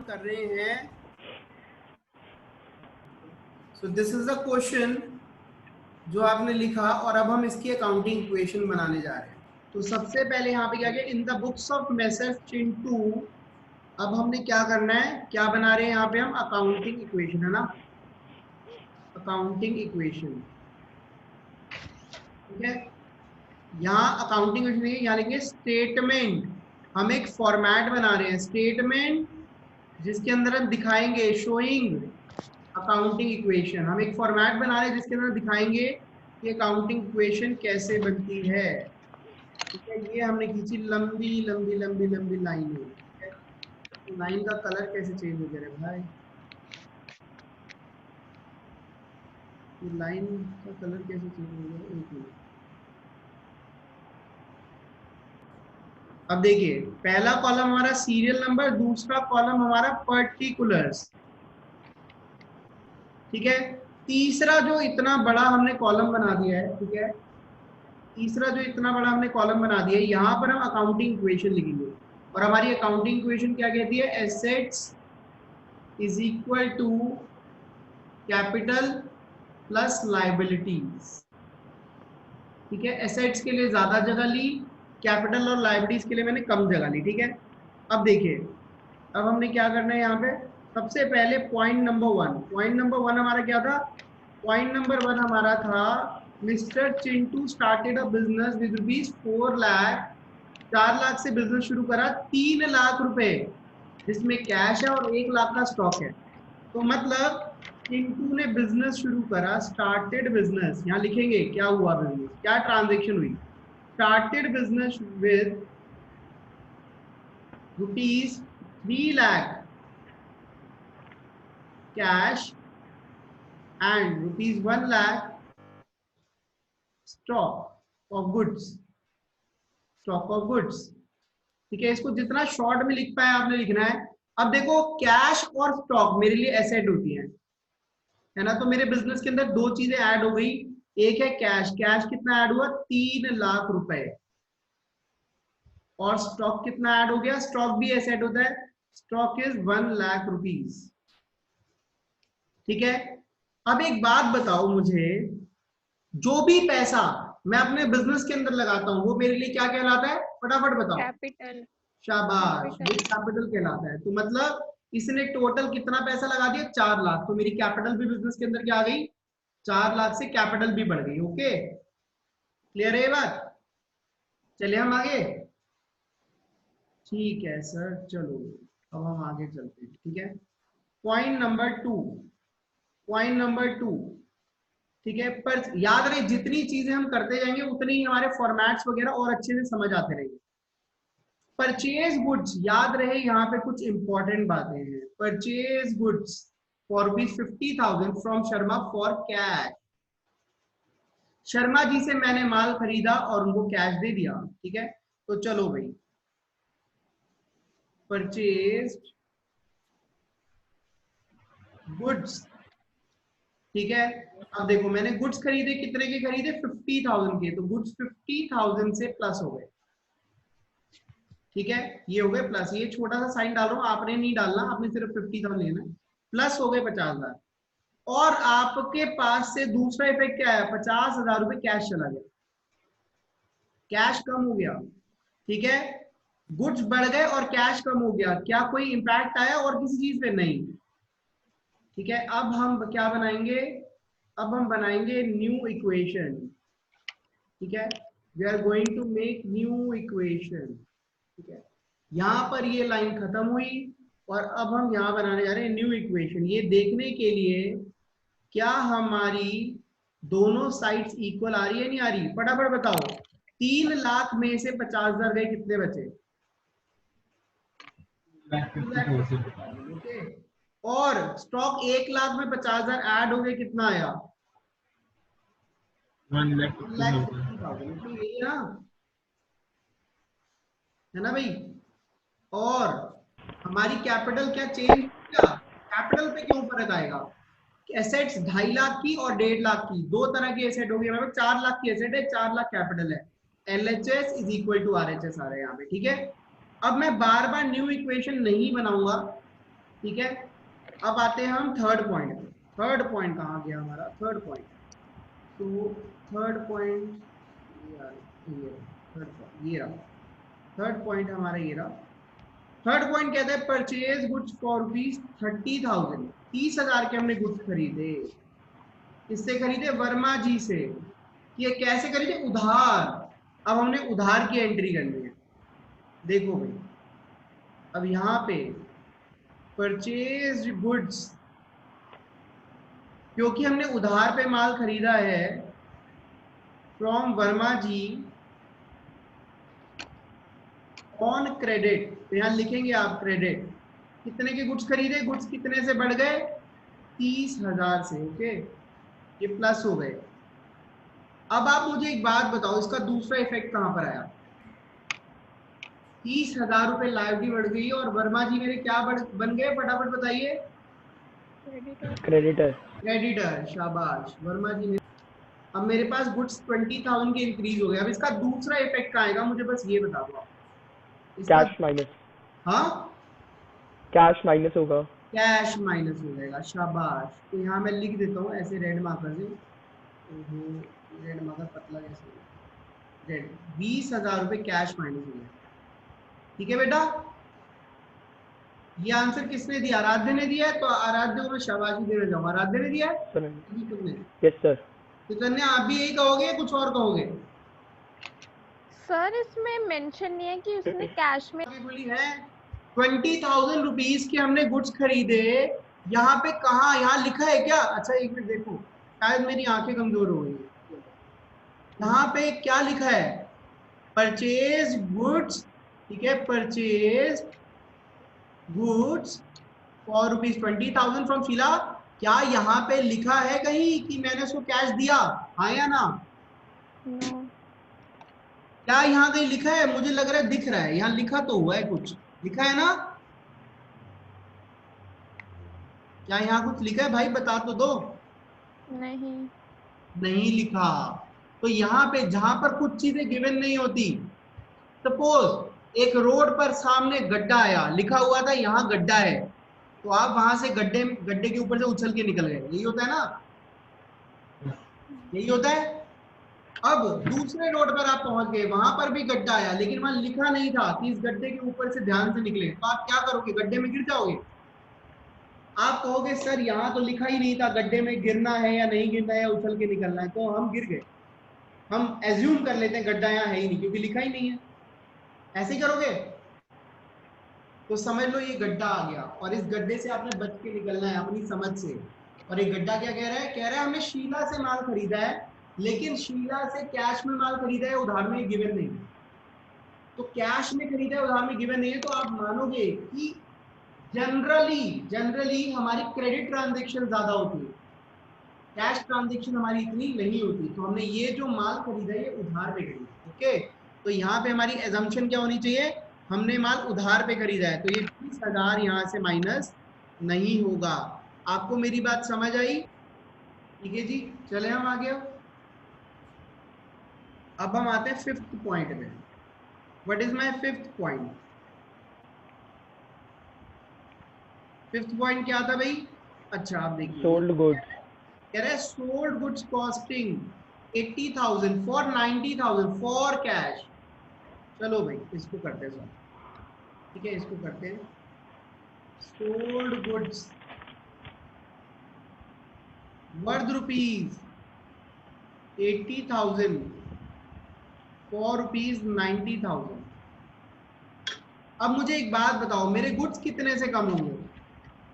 कर रहे हैं। So this is the question जो आपने लिखा और अब हम इसकी अकाउंटिंग इक्वेशन बनाने जा रहे हैं। तो सबसे पहले यहाँ पे क्या किया, इन द बुक्स ऑफ मैसर चिंटू। अब हमने क्या करना है, क्या बना रहे हैं यहाँ पे हम, अकाउंटिंग इक्वेशन, है ना, अकाउंटिंग इक्वेशन। ठीक है, यहाँ अकाउंटिंग इक्वेशन यहाँ लिखेंगे स्टेटमेंट। हम एक फॉर्मेट बना रहे हैं, स्टेटमेंट, जिसके अंदर हम दिखाएंगे शोइंग अकाउंटिंग इक्वेशन। हम एक फॉर्मेट बना रहे हैं जिसके अंदर दिखाएंगे कि अकाउंटिंग इक्वेशन कैसे बनती है। ठीक है, ये हमने खींची लंबी लंबी लंबी लंबी लाइन है। ठीक है, लाइन का कलर कैसे चेंज हो गया भाई, ये लाइन का कलर कैसे चेंज हो गया, एक मिनट। अब देखिए, पहला कॉलम हमारा सीरियल नंबर, दूसरा कॉलम हमारा पर्टिकुलर्स। ठीक है, तीसरा जो इतना बड़ा हमने कॉलम बना दिया है, ठीक है, तीसरा जो इतना बड़ा हमने कॉलम बना दिया है, यहां पर हम अकाउंटिंग इक्वेशन लिखेंगे। और हमारी अकाउंटिंग इक्वेशन क्या कहती है, assets is equal to capital plus liabilities. ठीक है, एसेट्स के लिए ज्यादा जगह ली, कैपिटल और लायबिलिटीज के लिए मैंने कम जगह ली। ठीक है, अब देखिए, अब हमने क्या करना है यहाँ पे, सबसे पहले पॉइंट नंबर वन हमारा क्या था, पॉइंट नंबर वन हमारा था, mister Chintu started a business with ₹4 lakh. 4 lakh से बिजनेस शुरू करा, 3 लाख रुपए जिसमें कैश है और 1 लाख का स्टॉक है। तो मतलब चिंटू ने बिजनेस शुरू करा, स्टार्टेड बिजनेस, यहाँ लिखेंगे क्या हुआ बिजनेस, क्या ट्रांजेक्शन हुई, started business with ₹3 lakh cash and ₹1 lakh stock of goods, stock of goods. ठीक है, इसको जितना शॉर्ट में लिख पाए आपने लिखना है। अब देखो, कैश और स्टॉक मेरे लिए एसेट होती है ना, तो मेरे बिजनेस के अंदर दो चीजें ऐड हो गई। एक है कैश, कैश कितना ऐड हुआ, 3 लाख रुपए, और स्टॉक कितना ऐड हो गया, स्टॉक भी एसेट होता है, स्टॉक इज ₹1 लाख। ठीक है, अब एक बात बताओ मुझे, जो भी पैसा मैं अपने बिजनेस के अंदर लगाता हूं वो मेरे लिए क्या कहलाता है, फटाफट बताओ। कैपिटल। शाबाश, ये कैपिटल कहलाता है। तो मतलब इसने टोटल कितना पैसा लगा दिया, 4 लाख, तो मेरी कैपिटल भी बिजनेस के अंदर क्या आ गई, 4 लाख से कैपिटल भी बढ़ गई। ओके, क्लियर है ये बात, चलिए हम आगे। ठीक है सर, चलो अब हम आगे चलते हैं। ठीक है, पॉइंट नंबर टू, ठीक है, पर याद रहे जितनी चीजें हम करते जाएंगे उतनी ही हमारे फॉर्मेट्स वगैरह और अच्छे से समझ आते रहेंगे। परचेज गुड्स, याद रहे यहाँ पे कुछ इंपॉर्टेंट बातें हैं। Purchase goods for ₹50,000 from Sharma for cash. Sharma ji से मैंने माल खरीदा और उनको कैश दे दिया। ठीक है, तो चलो भाई, परचेज गुड्स। ठीक है, अब देखो मैंने गुड्स खरीदे, कितने के खरीदे, 50,000 के, तो गुड्स 50,000 से प्लस हो गए। ठीक है, ये हो गए प्लस, ये छोटा सा साइन डाल रहा हूं, आपने नहीं डालना, आपने सिर्फ 50,000 लेना है, प्लस हो गए 50,000। और आपके पास से दूसरा इफेक्ट क्या है, 50,000 रुपए कैश चला गया, कैश कम हो गया। ठीक है, गुड्स बढ़ गए और कैश कम हो गया, क्या कोई इंपैक्ट आया और किसी चीज पे, नहीं। ठीक है, अब हम क्या बनाएंगे, अब हम बनाएंगे न्यू इक्वेशन। ठीक है, we are going to make new equation. ठीक है, यहां पर ये लाइन खत्म हुई और अब हम यहां बनाने जा रहे हैं न्यू इक्वेशन। ये देखने के लिए क्या हमारी दोनों साइड्स इक्वल आ रही है, नहीं आ रही, फटाफट बताओ। 3 लाख में से 50,000 गए, कितने बचे, ओके, और स्टॉक 1 लाख में 50,000 ऐड हो गए, कितना आया, 1,50,000। तो यही ना, है ना भाई। और हमारी कैपिटल क्या चेंज किया, कैपिटल पे क्यों फर्क आएगा, एसेट्स 2.5 लाख की और 1.5 लाख की, दो तरह की एसेट होगी, हमारे 4 लाख की एसेट है, 4 लाख कैपिटल है। LHS is equal to RHS आ रहा है यहाँ पे। ठीक है, अब मैं बार बार न्यू इक्वेशन नहीं बनाऊंगा, ठीक है, अब आते हैं हम थर्ड पॉइंट पे। थर्ड पॉइंट कहाँ गया हमारा? थर्ड पॉइंट, तो थर्ड पॉइंट ये थर्ड पॉइंट हमारा ये रहा। थर्ड पॉइंट कहता है परचेज गुड्स फॉर रुपीज 30,000, 30,000 के हमने गुड्स खरीदे। किससे खरीदे? वर्मा जी से। ये कैसे खरीदे? उधार। अब हमने उधार की एंट्री करनी है। देखो भाई, अब यहां पे परचेज गुड्स, क्योंकि हमने उधार पे माल खरीदा है from Verma ji on credit, तो यहां लिखेंगे आप क्रेडिट। कितने के गुड्स खरीदे? गुड्स कितने से बढ़ गए? 30,000 से। ओके, ये प्लस हो गए। अब आप मुझे एक बात बताओ, इसका दूसरा इफेक्ट कहां पर आया? 30,000 रुपए लायबिलिटी बढ़ गई और वर्मा जी मेरे क्या बन गए? फटाफट बताइए। क्रेडिटर। क्रेडिटर, शाबाश वर्मा जी मेरे। अब मेरे पास गुड्स 20,000 के इंक्रीज हो गए। अब इसका दूसरा इफेक्ट कहाँ आएगा? मुझे बस ये बता दो आप। इसका कैश माइनस। हाँ, कैश माइनस होगा। कैश माइनस हो जाएगा, शाबाश। तो यहाँ मैं लिख देता हूँ ऐसे रेड मार्कर से। रेड मार्कर पतला कैसे होगा? रेड। 20,000 रुपए कैश माइनस हो गया। ठीक है बेटा, ये आंसर किसने दिया? आराध्य ने दिया है, तो आराध्य को मैं शाबाशी देना चाहूंगा। आराध्य ने दिया है? Yes sir. तो कन्या आप भी यही कहोगे, कुछ और कहोगे? सर इसमें मेंशन नहीं है कि उसने कैश में बोली है 20,000 रुपीज के हमने गुड्स खरीदे। यहाँ पे कहा, यहाँ लिखा है क्या? अच्छा एक मिनट देखो, शायद मेरी आंखें कमजोर हो गई। यहाँ पे क्या लिखा है? Purchase goods. ठीक है, purchase goods for rupees 20,000 from Sheela. क्या यहाँ पे लिखा है कहीं कि मैंने उसको कैश दिया? हाँ या ना? नो। क्या यहाँ कहीं लिखा है? मुझे लग रहा है दिख रहा है, यहाँ लिखा तो हुआ है, कुछ लिखा है ना? क्या यहाँ कुछ लिखा है भाई? बता तो दो। नहीं। नहीं लिखा। तो यहाँ पे जहां पर कुछ चीजें गिवन नहीं होती, सपोज एक रोड पर सामने गड्ढा आया, लिखा हुआ था यहाँ गड्ढा है, तो आप वहां से गड्ढे के ऊपर से उछल के निकल गए। यही होता है ना? यही होता है। अब दूसरे रोड पर आप पहुंच गए, वहां पर भी गड्ढा आया, लेकिन वहां लिखा नहीं था कि इस गड्ढे के ऊपर से ध्यान से निकले, तो आप क्या करोगे? गड्ढे में गिर जाओगे। आप कहोगे सर यहाँ तो लिखा ही नहीं था गड्ढे में गिरना है या नहीं गिरना है या उछल के निकलना है, तो हम गिर गए। हम एज्यूम कर लेते हैं गड्ढा यहाँ है ही नहीं क्योंकि लिखा ही नहीं है। ऐसे ही करोगे? तो समझ लो ये गड्ढा आ गया और इस गड्ढे से आपने बच के निकलना है अपनी समझ से। और ये गड्ढा क्या कह रहा है? कह रहा है हमने शीला से माल खरीदा है, लेकिन शीला से कैश में माल खरीदा है, उधार में गिवन नहीं। तो कैश में खरीदा है, उधार में गिवन नहीं है, तो आप मानोगे कि जनरली हमारी क्रेडिट ट्रांजेक्शन ज्यादा होती है, कैश ट्रांजेक्शन हमारी इतनी नहीं होती। तो हमने ये जो माल खरीदा है ये उधार पे खरीदा। ओके, तो यहाँ पे हमारी एजम्पशन क्या होनी चाहिए? हमने माल उधार पे खरीदा है, तो ये 30,000 यहाँ से माइनस नहीं होगा। आपको मेरी बात समझ आई? ठीक है जी, चले हम आगे। अब हम आते हैं फिफ्थ पॉइंट में। What is my fifth point? Fifth point क्या था भाई? अच्छा आप देखिए, सोल्ड गुड्स। कह रहे हैं sold goods costing 80,000 for 90,000 for cash. चलो भाई इसको करते हैं, ठीक है इसको करते हैं। Sold goods worth rupees 80,000 for rupees 90,000। अब मुझे एक बात बताओ, मेरे गुड्स कितने से कम होंगे?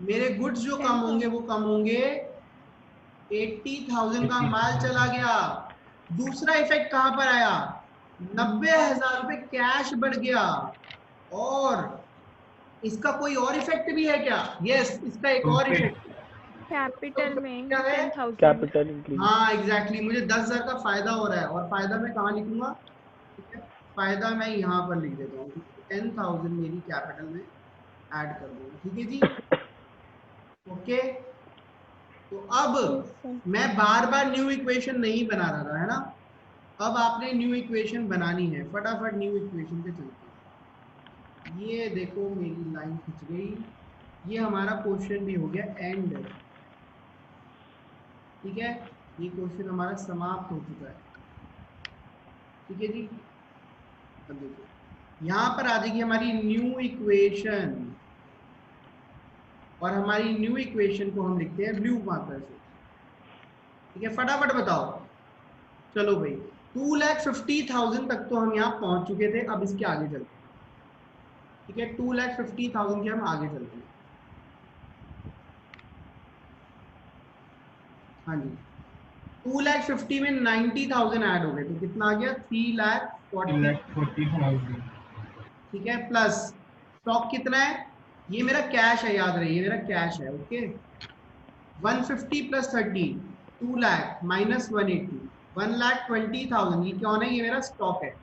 मेरे गुड्स जो कम होंगे वो कम होंगे 80,000 का माल चला गया। दूसरा इफेक्ट कहां पर आया? 90,000 रुपए कैश बढ़ गया। और इसका कोई और इफेक्ट भी है क्या? यस, इसका एक और इफेक्ट कैपिटल में क्या है? 10,000। Capital increase. हाँ एग्जैक्टली, मुझे 10,000 का फायदा हो रहा है, और फायदा मैं कहाँ लिखूंगा? ठीक है, फायदा मैं यहाँ पर लिख देता हूँ, 10,000 मेरी कैपिटल में ऐड कर दूंगा। ठीक है जी, ओके। तो अब मैं बार बार न्यू इक्वेशन नहीं बना रहा था, है ना? अब आपने न्यू इक्वेशन बनानी है, फटाफट न्यू इक्वेशन पे चलते हैं। ये देखो मेरी लाइन खिंच गई, ये हमारा क्वेश्चन भी हो गया एंड। ठीक है, ये क्वेश्चन हमारा समाप्त हो चुका है। ठीक है जी, अब देखिए यहाँ पर आ जाएगी हमारी न्यू इक्वेशन, और हमारी न्यू इक्वेशन को हम लिखते हैं ब्लू मार्कर से। ठीक है, फटाफट बताओ। चलो भाई 2,50,000 तक तो हम यहाँ पहुंच चुके थे, अब इसके आगे चलते हैं। ठीक है, 2,50,000 के हम आगे चलते हैं। हाँ जी, 2,50,000 में 90,000 ऐड हो गए तो कितना आ गया 3,40,000। ठीक है, प्लस स्टॉक कितना है, ये मेरा कैश है, याद रहे ये मेरा कैश है। ओके, 150 प्लस 30 2 लाख माइनस 180 1,20,000, ये कौन है, ये मेरा स्टॉक है।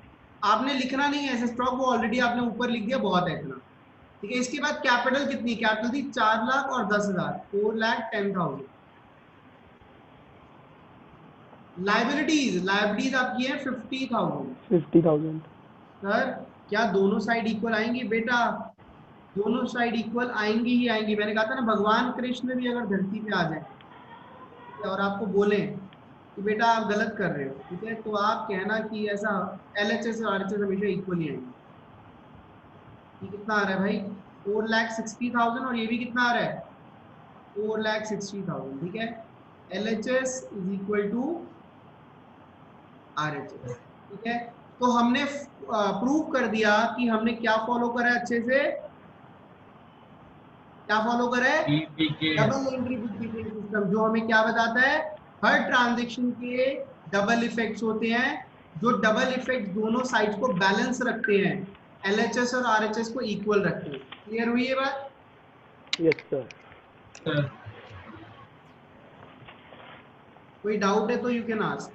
आपने लिखना नहीं है ऐसे स्टॉक, वो ऑलरेडी आपने ऊपर लिख दिया, बहुत है इतना। ठीक है, इसके बाद कैपिटल कितनी, कैपिटल थी 4 लाख और 10,000, 4,10,000। लाइबिलिटीज आपकी है 50,000। सर क्या दोनों साइड इक्वल आएंगी? बेटा दोनों साइड इक्वल आएंगी ही आएंगी। मैंने कहा था ना, भगवान कृष्ण भी अगर धरती पे आ जाए और आपको बोले कि बेटा आप गलत कर रहे हो, ठीक है, तो आप कहना कि ऐसा LHS और RHS हमेशा इक्वल ही आएंगे। ये कितना आ रहा है भाई 4,60,000, और ये भी कितना आ रहा है 4,60,000। ठीक है, LHS is equal to RHS। ठीक है, तो हमने प्रूव कर दिया कि हमने क्या फॉलो करा है, अच्छे से क्या फॉलो करा है, डबल एंट्री बुककीपिंग सिस्टम, जो हमें क्या बताता है, हर ट्रांजैक्शन के डबल इफेक्ट्स होते हैं, जो डबल इफेक्ट दोनों साइड्स को बैलेंस रखते हैं, LHS और RHS को इक्वल रखते हैं। क्लियर हुई ये बात? Yes sir. कोई डाउट है तो यू कैन आस्क।